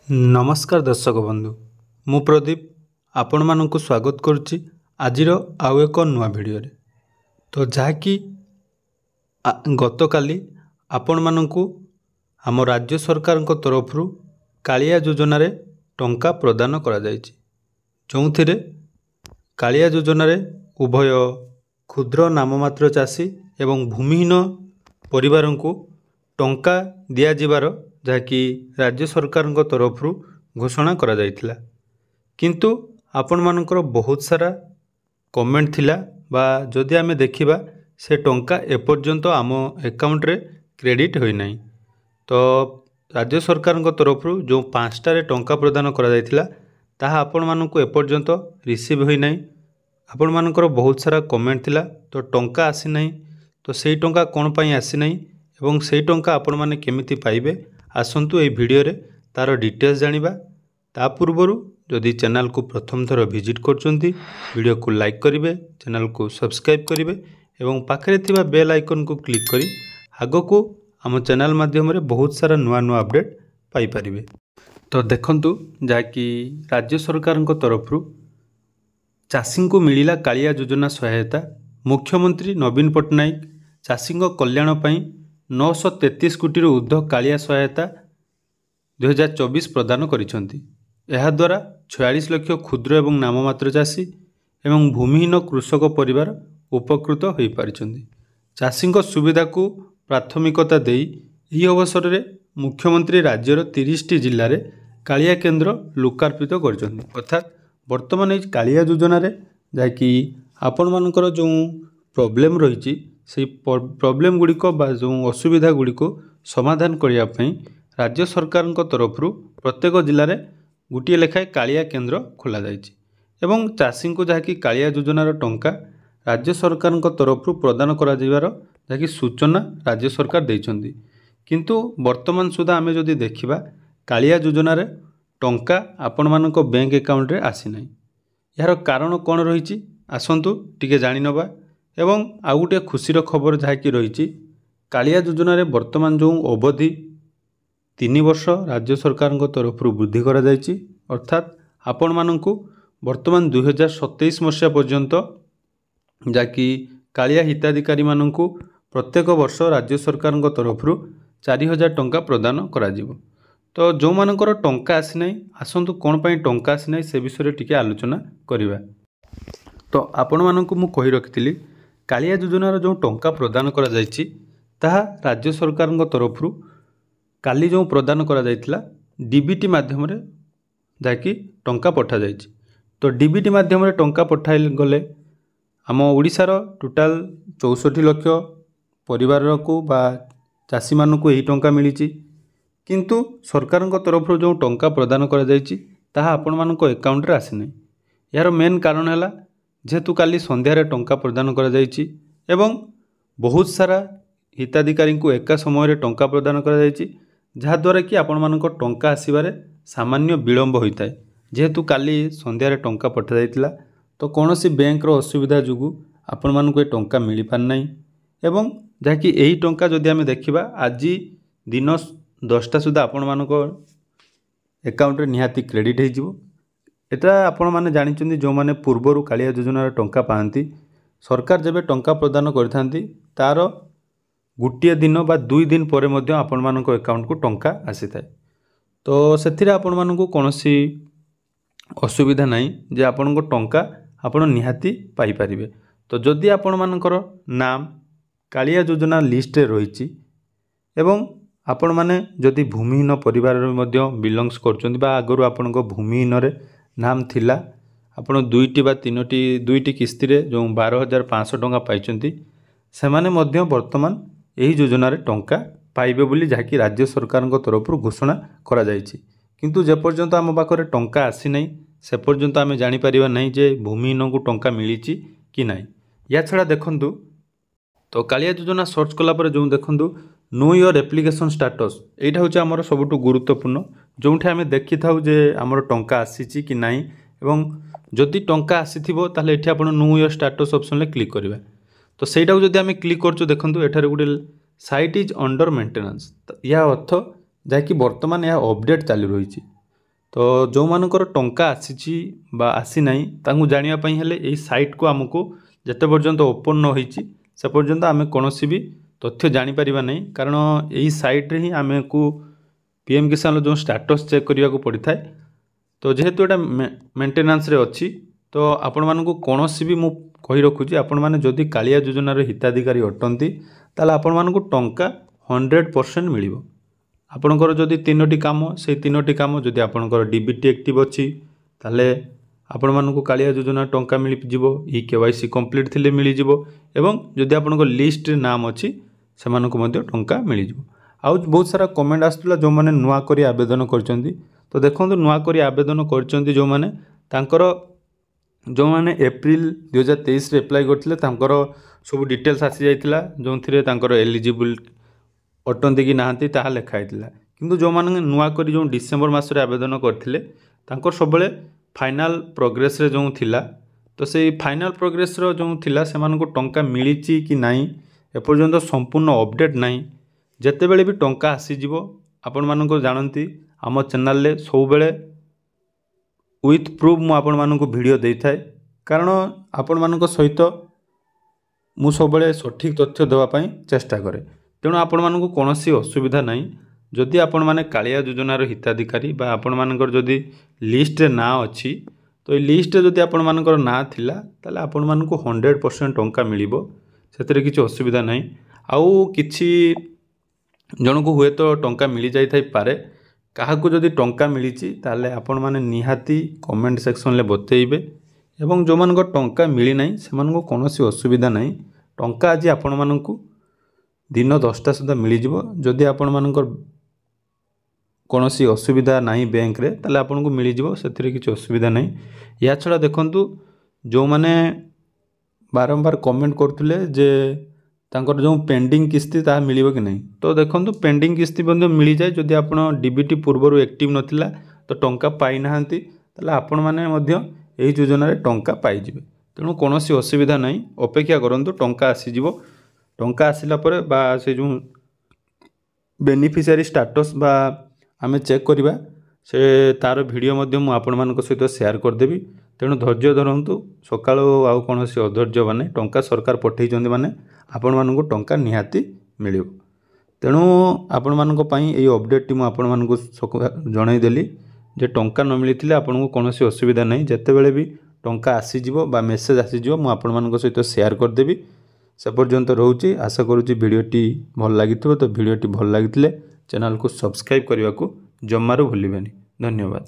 नमस्कार दर्शक बंधु मु प्रदीप आपण मानक स्वागत करुच्ची आजिर आउ एक नुआ भिडियो तो जहाँकि गत काली आपण मानक आम राज्य सरकार तरफ कालिया योजना रे टंका प्रदान करा जायछि जो थिरे कालिया योजना रे उभय क्षुद्र नाममात्र चाषी एवं भूमिहीन परिवार को टंका दिया जिबार जहाँकि राज्य सरकार तरफ घोषणा करा जायथिला किंतु आपण मानकर बहुत सारा कमेंट थिला बा जदि आमे देखिबा से टंका एपर्यंत आम अकाउंट रे क्रेडिट होई नाही। तो राज्य सरकार तरफ जो 5टारे टंका प्रदान करा जायथिला ताहा आपण मानकु एपर्यंत रिसीव होई नाही। आपण मानकर बहुत सारा कमेंट थिला तो टंका आसी नाही तो सेई टंका कोन पई आसी नाही एवं सेई टंका आपण माने केमिति पाइबे आसंतु ए वीडियो रे तार डिटेल्स जानिबा। ता पूर्वरु जदि चैनल को प्रथम थर विजिट करचंती वीडियो को लाइक करिवे, चैनल को सब्सक्राइब करिवे एवं पाखरे थिबा बेल आइकन को क्लिक करी आगो को आम चैनल माध्यम रे बहुत सारा नुआ नुआ अपडेट पाई परिवे। तो देखंतु जाकि राज्य सरकार तरफ चाषी को मिलिला कालिया योजना सहायता। मुख्यमंत्री नवीन पट्टनायक चाषी कल्याण पई 933 कोटी ऊर्ध्व कालिया सहायता 2024 प्रदान करिसेंती। एहा द्वारा 46 लाख क्षुद्र एवं नाममात्र चाषी एवं भूमिहीन कृषक परिवार उपकृत होई पारिसेंती। चाषी सुविधा को प्राथमिकता देई एही अवसर रे मुख्यमंत्री राज्यर 30 टी जिल्ला रे कालिया केन्द्र लोकार्पित करिसेंती। अर्थात वर्तमान ए कालिया योजना रे जाकि आपण मानकर जो प्रॉब्लम रही से प्रॉब्लम गुड़िक जो असुविधा गुड़िक समाधान करने राज्य सरकार तरफ प्रत्येक जिले में गोटे लेखाएं कालिया केन्द्र खोल एवं चाषी को जहाँकि कालिया योजनार टंका राज्य सरकार तरफ प्रदान करा जहाँकि सूचना राज्य सरकार देइछन्ति। किंतु वर्तमान सुधा आमे जदि देखिबा कालिया योजनार टंका आपण मानक बैंक अकाउंट रे आसी नाही। यार कारण कौन रही आसंतु टिके जानि नबा। एवं आउ गोटे खुशीर खबर जहाँकि रही कालिया योजना रे वर्तमान जो अवधि 3 वर्ष राज्य सरकार तरफ वृद्धि करा जायछि। अर्थात आपण मानकु वर्तमान 2027 मसीहा पर्यंत जाकि कालिया हिताधिकारी मानकु प्रत्येक वर्ष राज्य सरकार तरफ 4000 टंका प्रदान करा जिवो। तो जो मानकर टंका आसी नाही आसंतु कोन पई टंका आसी नाही से विषय टिके आलोचना करिवा। तो आपण मानकु मु कहि रखितिली कालिया योजनार जो टंका प्रदान करा जायछि ताहा राज्य सरकार तरफ काली जो प्रदान करा जायतिला डीबीटी माध्यम रे जाकि टंका पठा जायछि। तो डीबीटी माध्यम रे टंका पठाइल गले आम ओडिसार टोटाल 64 लाख परिवार को बा चाषी मानकु एही टंका मिलिछि। किंतु सरकार तरफ जो टंका प्रदान करा जायछि ताहा आपण मानक अकाउंट रे आसी नै। यार मेन कारण हैला जेहेतु काली संध्यारे टंका प्रदान करा जायछि एवं बहुत सारा हिताधिकारी को एका समय रे टंका प्रदान करा जायछि जहा द्वारा कि आपण मानक टंका आसीबारे सामान्य विलंब होइताय। जेहेतु काली संध्यारे टंका पठा जायतिला तो कोनोसी बैंक रो असुविधा जुगु आपण मानक ए टंका मिली पान नै एवं जाकि एही टंका जदि आमे देखिबा आज दिन 10टा सुधा आपण मानक अकाउंट रे निहाती क्रेडिट हे जिवो। एटा आपण माने जानिचंदी जो माने पूर्वरु कालिया योजनार टंका पाती सरकार जेबे टंका प्रदान करथांती तार गोटे दिन बा 2 दिन पर मध्य आपण मानक अकाउंट को टंका आसी थाए। तो सेथिरे आपण मानक कोनोसी असुविधा नाही जे आपण को टंका आपण निहाती पाई परिबे। तो जदि आपण मानकर नाम कालिया योजना लिस्ट रे रहिछि एवं आपण माने जदि भूमिहीन परिवार रे मध्य बिलोंग्स करचंदी बा आगरु आपण को भूमिहीन रे नाम थिला आपण 2टी बा 3टी किस्ती रे जो 12500 टंका पाइचंती से माने मध्य वर्तमान एही योजना रे टंका पाइबे बोली जहाँकि राज्य सरकार तरफ घोषणा करा जायछि। किंतु जे पर्यंत आम पाखरे टंका आसी नै से पर्यंत आमे जानि परिबा नै जे भूमिहीन को टंका मिलिछि कि नै। या छडा देखंतु तो कालिया योजना सर्च कला पर जो देखंतु नो योर एप्लिकेशन स्टेटस एटा होचे हमर सबटु गुरुत्वपूर्ण जोंठे आमे देखि थाउ जे हमर टंका आसीछि कि नै एवं जदि टंका आसीथिबो ताले एठी आपण नो योर स्टेटस ऑप्शन ले क्लिक करिबा। तो सेटा जदि आमे क्लिक करछु देखंतु एठारे गुटे साइट इज अंडर मेंटेनेंस या अर्थ जहाँकि वर्तमान यह अपडेट चालू रही। तो जो मानकर टंका आसी बा आसी नहीं तांकु जानिया पई हेले एई साइट को हमको जते पर्यंत ओपन न होईची से पर्यंत आमे कोनोसी भी तथ्य जानि परिबा नहीं, कारण एई साइट रे ही आमे को पीएम किसान जो स्टेटस चेक करिया को पड़ी थाए। तो जेहेतु एटा मेंटेनेंस रे अछि तो आपण मानकु कोनोसी भी मु कहि रखुची आपण माने जदि कालिया योजना रे हिताधिकारी अटंती ताले आपण मानकु टंका 100% मिलिबो। आपणकर जदि 3टी काम से 3टी काम जदि आपणकर डीबीटी एक्टिव अछि ताले आपण मानकु कालिया योजना टंका मिल जिवो। ई केवाईसी कंप्लीट थिले मिल जिवो एवं जदि आपणकर लिस्ट रे नाम अछि सेमानकु मध्ये टंका मिल जिवो। आउ बहुत सारा कमेंट आस्तला जो माने नुआ करी आवेदन करचंदी, तो देखंतु नुआ करी आवेदन करचंदी जो माने तांकर जो माने एप्रिल 2023 रे अप्लाई करथिले तांकर सब डिटेल्स आसी जाइतिला जो थिरे तांकर एलिजिबल अटंती कि नाहंती ताहा लेखा आइतिला। किंतु जो माने नुआ करी जो डिसेंबर मास रे आवेदन करथिले तांकर सबले फाइनल प्रोग्रेस रे जो थिला, तो से फाइनल प्रोग्रेस रो जो थिला सेमानको टंका मिलिची कि नाही एपर्यंत संपूर्ण अपडेट नाही। जेते बेले भी टंका आसी जिवो आपण मानको जानंती आम चैनल ले सब बेले विथ प्रूफ मु आपण मानको वीडियो देई थाए, कारण आपण मानको सहित मु सब बेले सठिक तथ्य देवा पई चेष्टा करे। तेणु आपण मानको कोनोसी असुविधा नाही। जदि आपण माने कालिया योजना रो हिताधिकारी बा आपण मानकर जदि लिस्ट रे ना अछि तो ए लिस्ट रे जदि आपण मानकर ना थिला ताले आपण मानको 100% टंका मिलिबो, सेतरे किछि असुविधा नाही। आउ किछि जनकु हुए तो टंका मिली जाई थाई पारे, काहाकु जदि टंका मिलीची ताले आपण माने निहाती कमेंट सेक्शन ले बतेइबे एवं जो मानकर टंका मिली नाही सेमानको कोनोसी असुविधा नाही। टंका आज आपण मानकु दिन 10टा सुधा मिली जिवो। जदि आपण मानकर कोनोसी असुविधा नाही बैंक रे ताले आपनको मिली जिवो, सेथिरे किछि असुविधा नाही। या छडा देखंतु जो माने बारंबार कमेंट करथुले जे तांकर जो पेंडिंग किस्ती ता मिलिबो कि नहीं, तो देखंतु पेंडिंग किस्ती बंद मिली जाय। जदि आपण डीबीटी पूर्वरु एक्टिव नथिला तो टंका पाई नाहंती ताले आपण माने मध्य एही योजना रे टंका पाई जिवे। तेणु कोनोसी असुविधा नहीं, अपेक्षा करंतु टंका आसी जिवो। टंका आसिला परे बा से जो बेनिफिशियरी स्टेटस बा आमे चेक करिबा से तार वीडियो मध्य मु आपण मानक सहित शेयर कर देबी। तेणु धैर्य धरंतु, सकाळो आउ कोनोसी अधैर्य माने टंका सरकार पठेइ चंदी माने आपण मानकु टंका निहाती मिलिबो। तेणु आपण मानक पई एई अपडेट टी मु आपण मानकु जणाई देली जे टंका न मिलिथिले आपनको कोनोसी असुविधा नहीं। जेते बेले भी टंका आसी जिवो बा मेसेज आसी जिवो मु आपण मानक सहित शेयर कर देबी। से पर्यंत रहउची, आशा करूची वीडियोटी भल लागिथिबो। तो वीडियोटी भल लागिथिले चैनल को सब्सक्राइब करने को जमारू भूलिबेनी। धन्यवाद।